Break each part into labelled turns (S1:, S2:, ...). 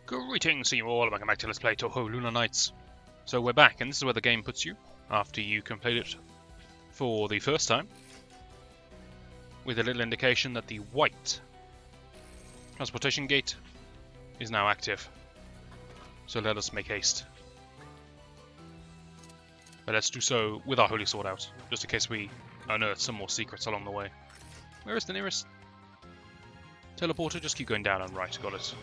S1: Greetings to you all, welcome back to Let's Play Touhou Luna Nights. So we're back, and this is where the game puts you, after you complete it for the first time, with a little indication that the white transportation gate is now active. So let us make haste. But let's do so with our holy sword out, just in case we unearth some more secrets along the way. Where is the nearest teleporter? Just keep going down and right, got it.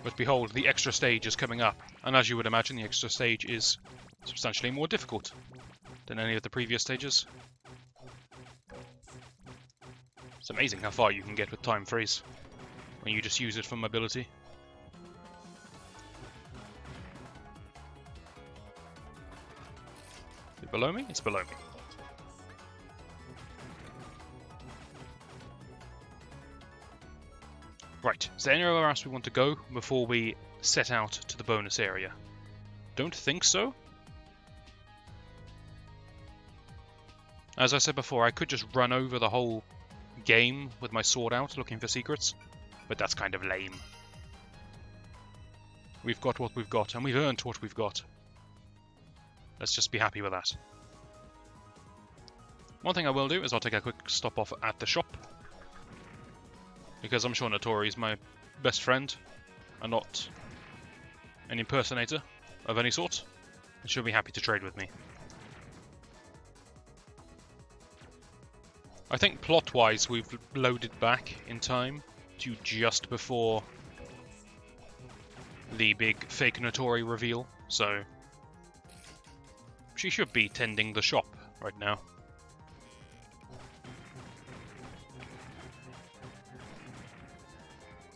S1: But behold, the extra stage is coming up, and as you would imagine, the extra stage is substantially more difficult than any of the previous stages. It's amazing how far you can get with time freeze when you just use it for mobility. Is it below me? It's below me. Right, is there anywhere else we want to go before we set out to the bonus area? Don't think so. As I said before, I could just run over the whole game with my sword out looking for secrets, but that's kind of lame. We've got what we've got, and we've earned what we've got. Let's just be happy with that. One thing I will do is I'll take a quick stop off at the shop, because I'm sure Notori is my best friend, and not an impersonator of any sort, and she'll be happy to trade with me. I think plot-wise we've loaded back in time to just before the big fake Notori reveal, so she should be tending the shop right now.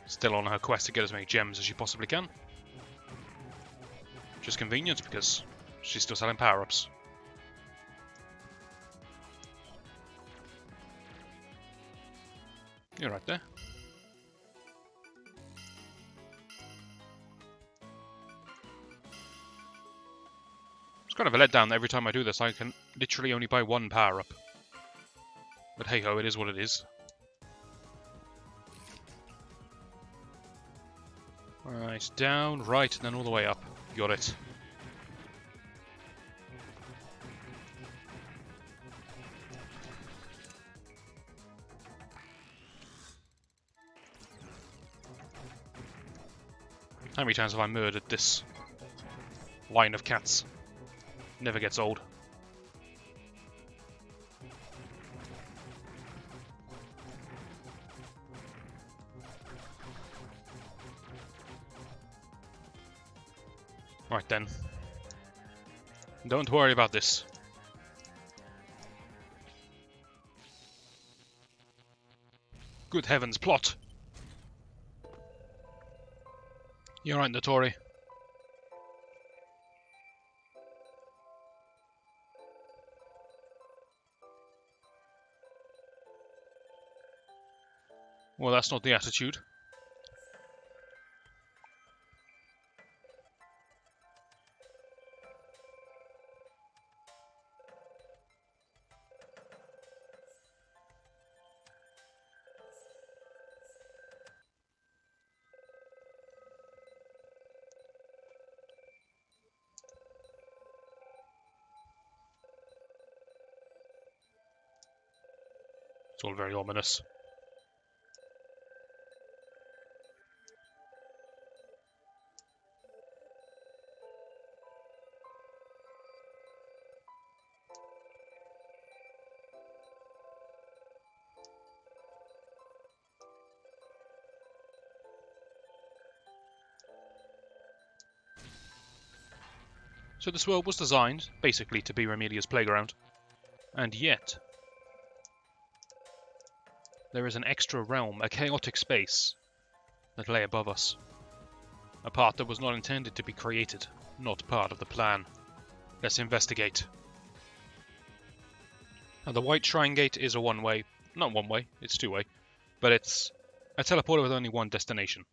S1: Still on her quest to get as many gems as she possibly can. Just convenient because she's still selling power-ups. You're right there. It's kind of a letdown that every time I do this I can literally only buy one power-up. But hey ho, it is what it is. Right, down, right, and then all the way up. Got it. How many times have I murdered this line of cats? Never gets old. Right then. Don't worry about this. Good heavens, plot! You're right, Notori. Well, that's not the attitude. It's all very ominous. So this world was designed, basically, to be Remedia's playground. And yet, there is an extra realm, a chaotic space, that lay above us. A part that was not intended to be created, not part of the plan. Let's investigate. Now, the White Shrine Gate is a one-way, not one-way, it's two-way, but it's a teleporter with only one destination.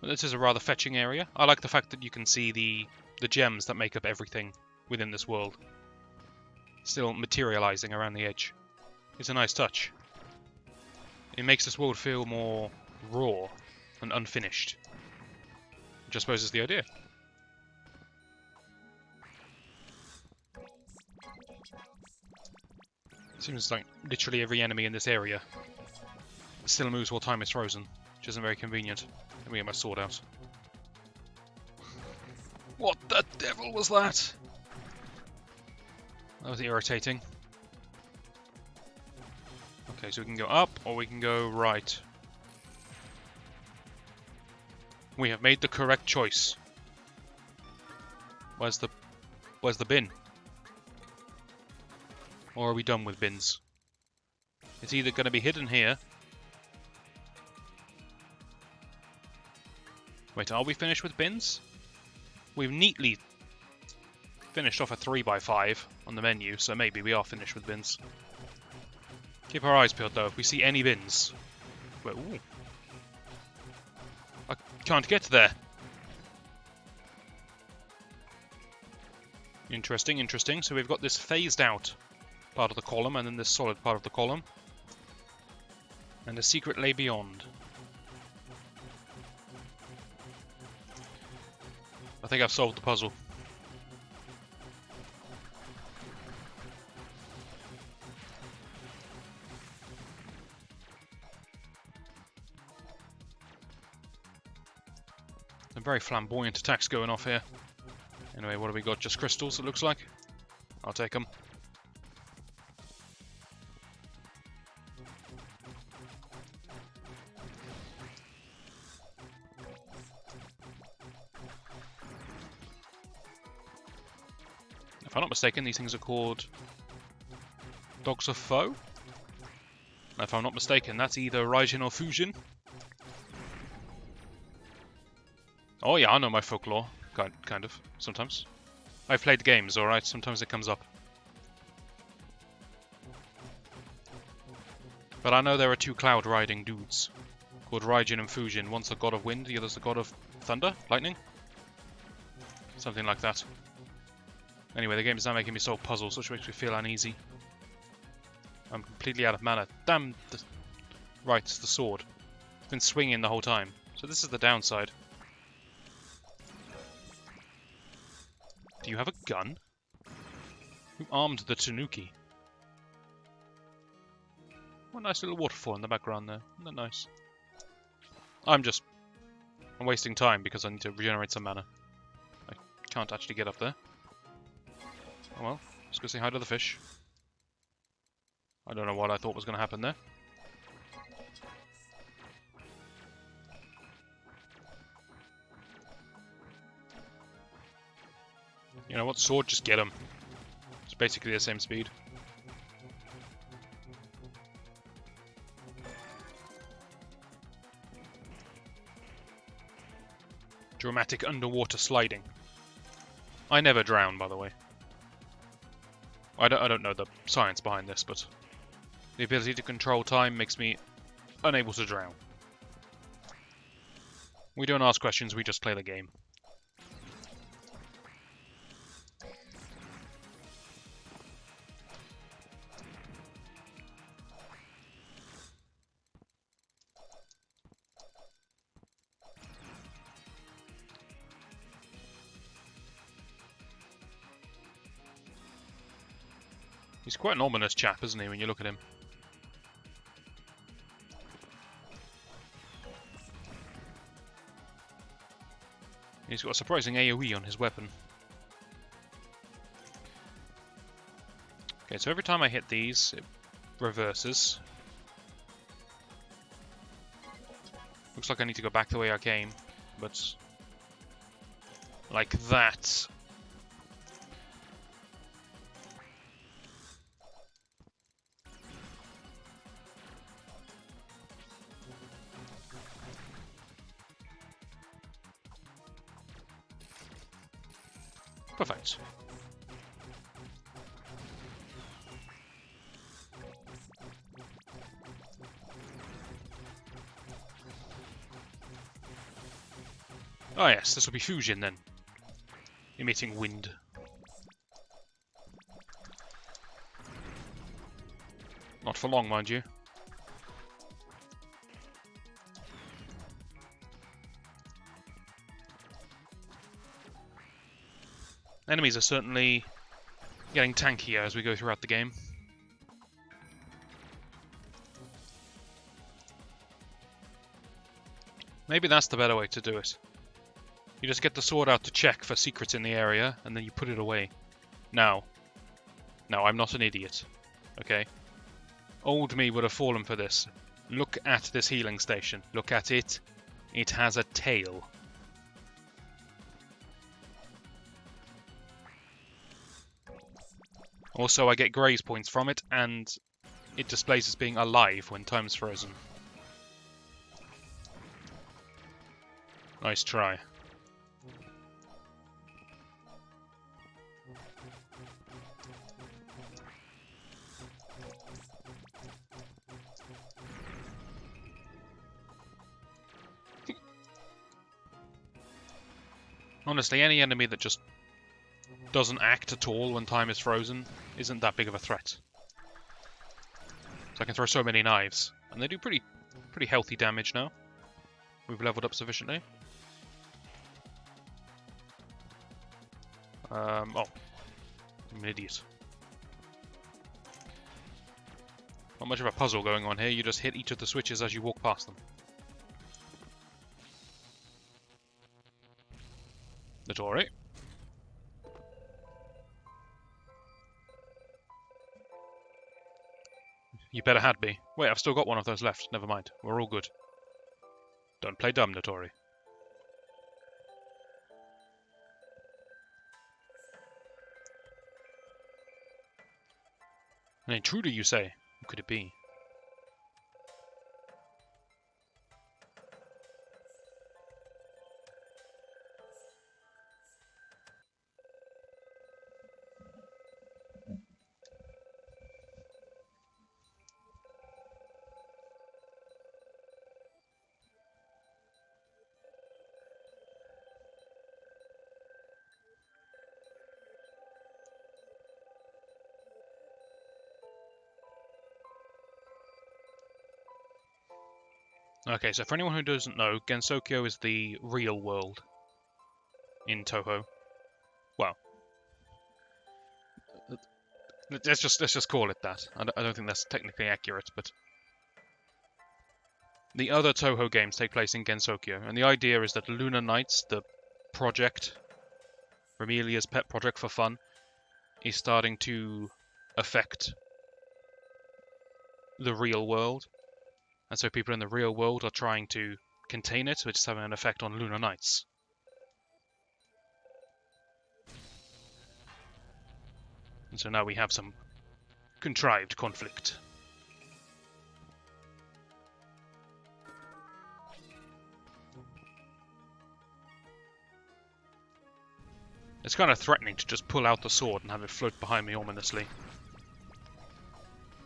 S1: This is a rather fetching area. I like the fact that you can see the gems that make up everything within this world still materializing around the edge. It's a nice touch. It makes this world feel more raw and unfinished, which I suppose is the idea. It seems like literally every enemy in this area still moves while time is frozen, which isn't very convenient. Let me get my sword out. What the devil was that? That was irritating. Okay, so we can go up or we can go right. We have made the correct choice. Where's the bin? Or are we done with bins? It's either going to be hidden here. Wait, are we finished with bins? We've neatly finished off a 3x5 on the menu, so maybe we are finished with bins. Keep our eyes peeled though, if we see any bins. Wait, ooh. I can't get there. Interesting, interesting. So we've got this phased out part of the column, and then this solid part of the column. And a secret lay beyond. I think I've solved the puzzle. Some very flamboyant attacks going off here. Anyway, what have we got? Just crystals, it looks like. I'll take them. If I'm not mistaken, these things are called Dogs of Foe. If I'm not mistaken, that's either Raijin or Fujin. Oh yeah, I know my folklore. Kind of, sometimes. I've played the games, alright, sometimes it comes up. But I know there are two cloud riding dudes called Raijin and Fujin. One's the god of wind, the other's the god of thunder, lightning. Something like that. Anyway, the game is now making me solve puzzles, which makes me feel uneasy. I'm completely out of mana. Damn! Right, it's the sword. It's been swinging the whole time. So this is the downside. Do you have a gun? Who armed the Tanuki? What a nice little waterfall in the background there. Isn't that nice? I'm wasting time because I need to regenerate some mana. I can't actually get up there. Oh well, let's go say hi to the fish. I don't know what I thought was going to happen there. You know what, sword, just get him. It's basically the same speed. Dramatic underwater sliding. I never drown, by the way. I don't know the science behind this, but the ability to control time makes me unable to drown. We don't ask questions, we just play the game. He's quite an ominous chap, isn't he, when you look at him? He's got a surprising AoE on his weapon. Okay, so every time I hit these, it reverses. Looks like I need to go back the way I came, but like that. Perfect. Oh yes, this will be fusion then. Emitting wind. Not for long, mind you. Enemies are certainly getting tankier as we go throughout the game. Maybe that's the better way to do it. You just get the sword out to check for secrets in the area, and then you put it away. Now, I'm not an idiot, okay? Old me would have fallen for this. Look at this healing station. Look at it. It has a tail. Also, I get graze points from it, and it displays as being alive when time's frozen. Nice try. Honestly, any enemy that just doesn't act at all when time is frozen isn't that big of a threat. So I can throw so many knives, and they do pretty healthy damage now. We've leveled up sufficiently. Oh, I'm an idiot. Not much of a puzzle going on here, you just hit each of the switches as you walk past them. Notori. You better had me. Wait, I've still got one of those left. Never mind. We're all good. Don't play dumb, Notori. An intruder, you say? Who could it be? Okay, so for anyone who doesn't know, Gensokyo is the real world in Touhou. Well, let's just call it that. I don't think that's technically accurate, but the other Touhou games take place in Gensokyo, and the idea is that Luna Nights, the project, Remelia's pet project for fun, is starting to affect the real world. And so people in the real world are trying to contain it, which is having an effect on Luna Nights. And so now we have some contrived conflict. It's kind of threatening to just pull out the sword and have it float behind me ominously.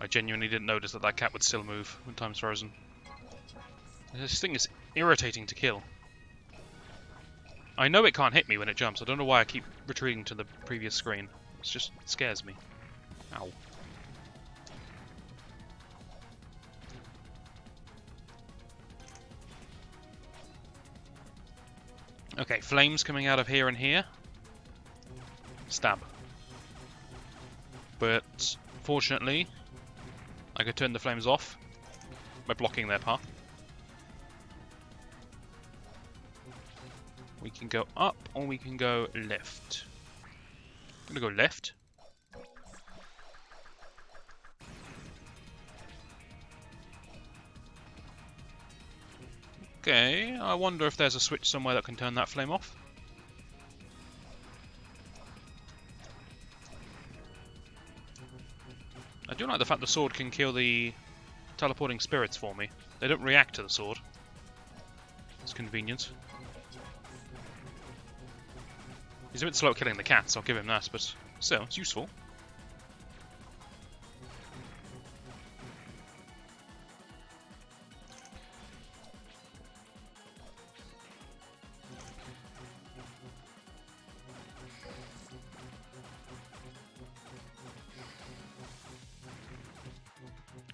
S1: I genuinely didn't notice that that cat would still move when time's frozen. This thing is irritating to kill. I know it can't hit me when it jumps. I don't know why I keep retreating to the previous screen. It just scares me. Ow. Okay, flames coming out of here and here. Stab. But fortunately, I could turn the flames off by blocking their path. We can go up or we can go left. I'm gonna go left. Okay, I wonder if there's a switch somewhere that can turn that flame off. I do like the fact the sword can kill the teleporting spirits for me. They don't react to the sword. It's convenient. He's a bit slow at killing the cats, I'll give him that, but still, it's useful.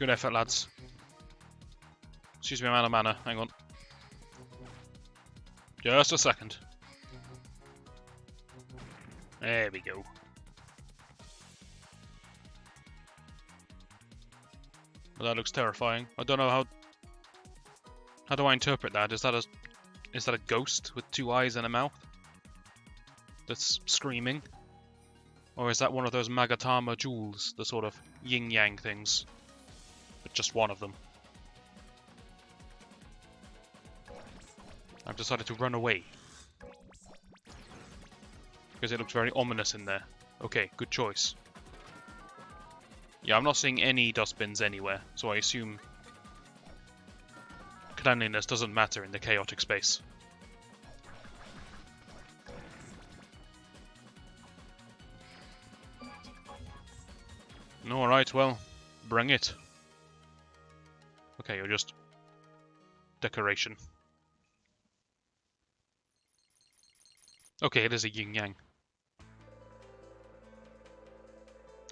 S1: Good effort, lads. Excuse me, I'm out of mana. Hang on. Just a second. There we go. Well, that looks terrifying. I don't know how do I interpret that? Is that a ghost with 2 eyes and a mouth that's screaming? Or is that one of those Magatama jewels, the sort of yin-yang things? But just one of them. I've decided to run away. Because it looks very ominous in there. Okay, good choice. Yeah, I'm not seeing any dustbins anywhere, so I assume cleanliness doesn't matter in the chaotic space. Alright, well, bring it. Okay, you're just decoration. Okay, it is a yin-yang.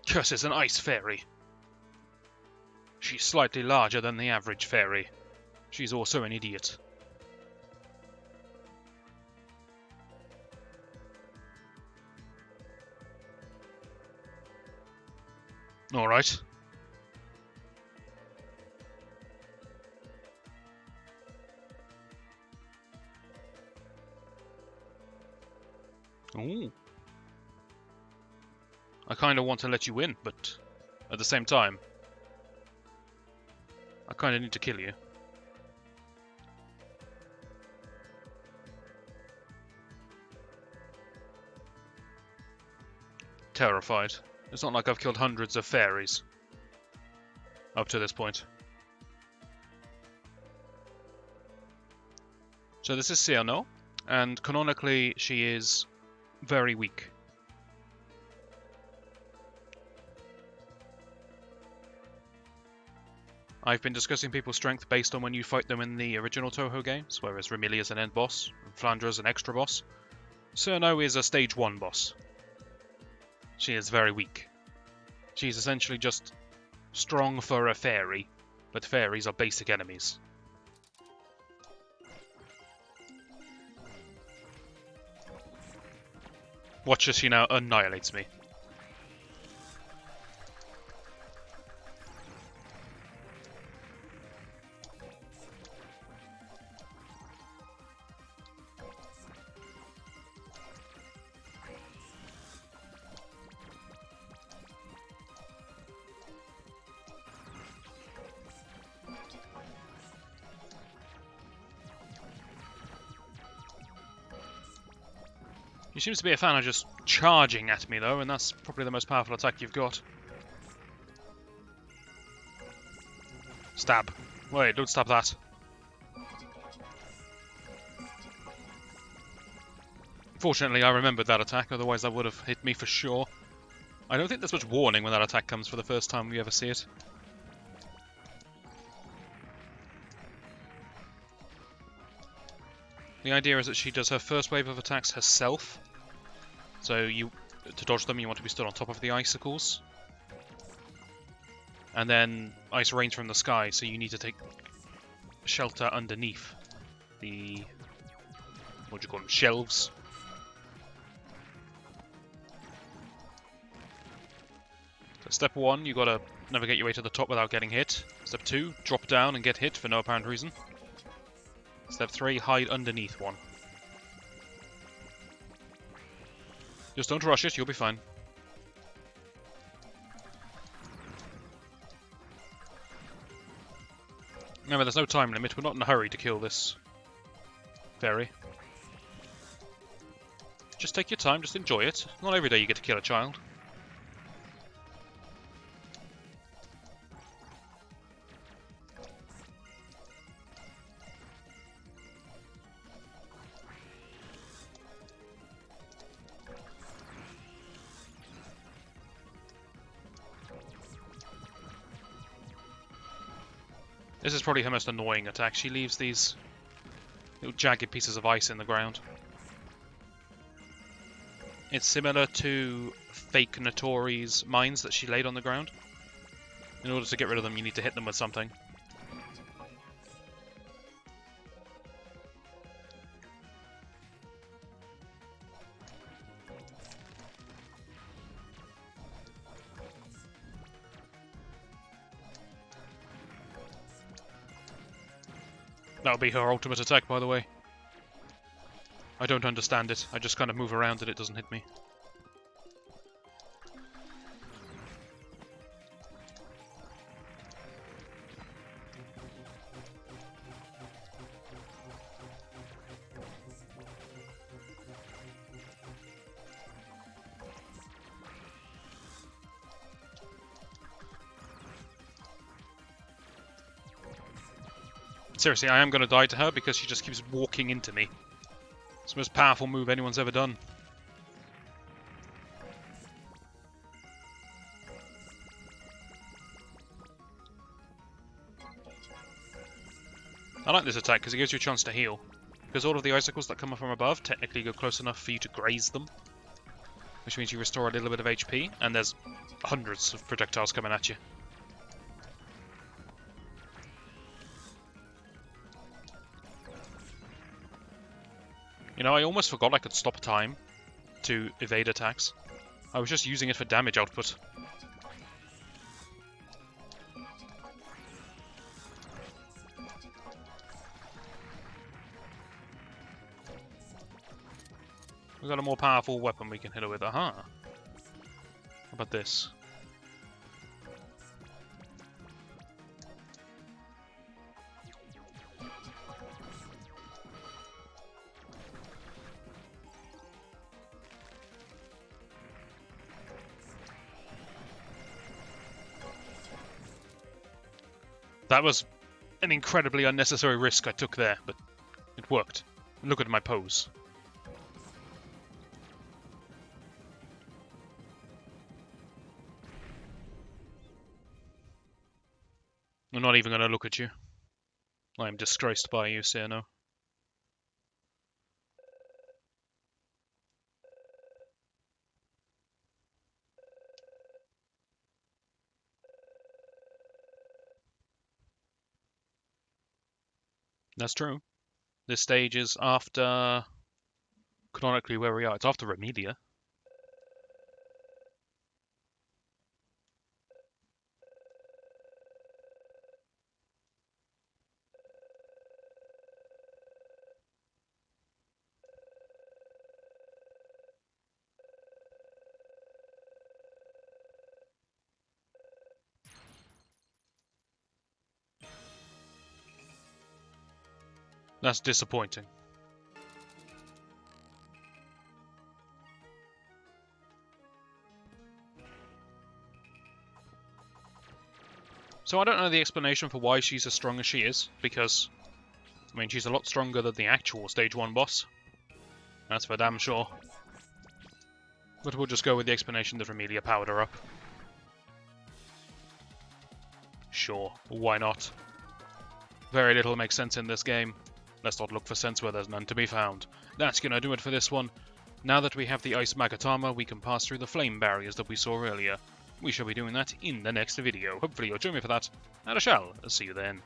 S1: Curse is an ice fairy. She's slightly larger than the average fairy. She's also an idiot. Alright. Ooh. I kind of want to let you in, but at the same time, I kind of need to kill you. Terrified. It's not like I've killed hundreds of fairies up to this point. So this is Siano, and canonically she is very weak. I've been discussing people's strength based on when you fight them in the original Touhou games, whereas Remili is an end boss, and Flandre is an extra boss. Cerno is a stage 1 boss. She is very weak. She's essentially just strong for a fairy, but fairies are basic enemies. Watch as she now annihilates me. She seems to be a fan of just charging at me, though, and that's probably the most powerful attack you've got. Stab. Wait, don't stab that. Fortunately, I remembered that attack, otherwise that would have hit me for sure. I don't think there's much warning when that attack comes for the first time we ever see it. The idea is that she does her first wave of attacks herself. So to dodge them, you want to be stood on top of the icicles. And then ice rains from the sky, so you need to take shelter underneath the, what do you call them, shelves. So step 1, you gotta navigate your way to the top without getting hit. Step 2, drop down and get hit for no apparent reason. Step 3, hide underneath one. Just don't rush it, you'll be fine. Remember, there's no time limit, we're not in a hurry to kill this fairy. Just take your time, just enjoy it. Not every day you get to kill a child. This is probably her most annoying attack. She leaves these little jagged pieces of ice in the ground. It's similar to fake Notori's mines that she laid on the ground. In order to get rid of them, you need to hit them with something. That'll be her ultimate attack, by the way. I don't understand it. I just kind of move around and it doesn't hit me. Seriously, I am going to die to her because she just keeps walking into me. It's the most powerful move anyone's ever done. I like this attack because it gives you a chance to heal. Because all of the icicles that come up from above technically go close enough for you to graze them. Which means you restore a little bit of HP, and there's hundreds of projectiles coming at you. You know, I almost forgot I could stop time to evade attacks. I was just using it for damage output. We've got a more powerful weapon we can hit her with. Aha! How about this? That was an incredibly unnecessary risk I took there, but it worked. Look at my pose. I'm not even going to look at you. I am disgraced by you, Cyrano. That's true. This stage is after... canonically where we are. It's after Remedia. That's disappointing. So I don't know the explanation for why she's as strong as she is, because, I mean, she's a lot stronger than the actual Stage 1 boss. That's for damn sure. But we'll just go with the explanation that Remedia powered her up. Sure, why not? Very little makes sense in this game. Let's not look for sense where there's none to be found. That's gonna do it for this one. Now that we have the Ice Magatama, we can pass through the flame barriers that we saw earlier. We shall be doing that in the next video. Hopefully you'll join me for that, and I shall see you then.